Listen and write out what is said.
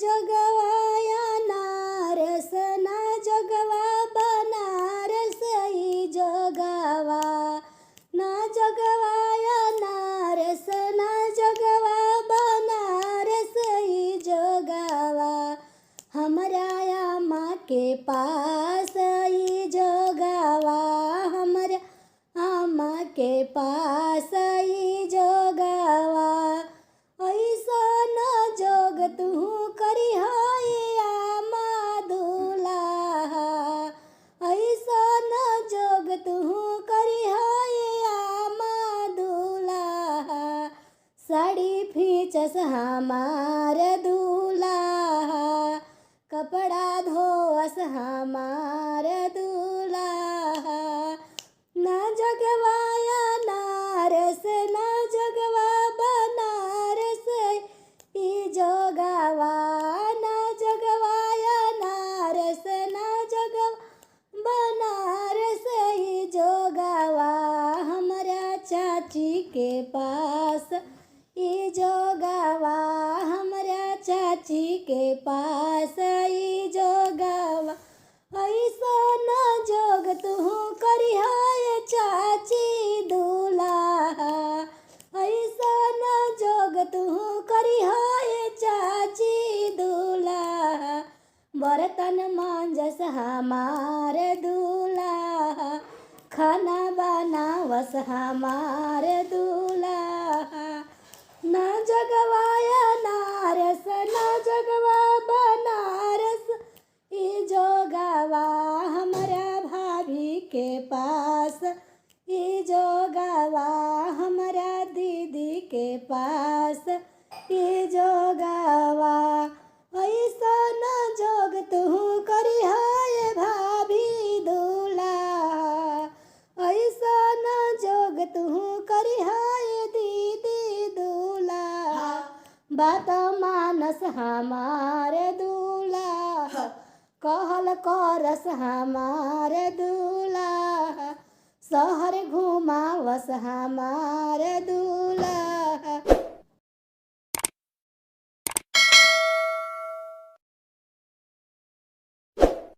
जगवाया नारस ना जगवा बनारस ई जगवा ना जगवाया नारस ना जगवा बनारस ई जगवा हमरा आमा के पास ई जगवा हमरा आमा के पास ई जगवा ऐसन जोग तू करी आमा दुलाहा ऐसन जोग तू करी आमा दुलाहा साड़ी फीचस हमार दुलाहा कपड़ा धोवस हमार दुलाहा ना जगवाया नारस ना जगवा बनारस ई जगवा ना जगवाया नारस ना जगवा बनारस ई जगवा हमरा चाची के पास ई जगवा हमरा चाची के पास ई जगवा ऐसन जोग तू करी चाची दुलाहा ऐसन जोग तू करी चाची दुलाहा बर्तन मांजस हमार दुलाहा खाना बनावस हमार दुलाहा ना जगवाया नारस ना जगवा बनारस ई जगवा हमरा भाभी के पास ई जगवा हमरा दीदी के पास ई जगवा ऐसन जोग तू करी भाभी दुलाहा ऐसन जोग तू करी दीदी दुलाहा बात मानस हमार दुलाहा कहल करस हमार दुलाहा शहर घुमावस हमार दुलाहा।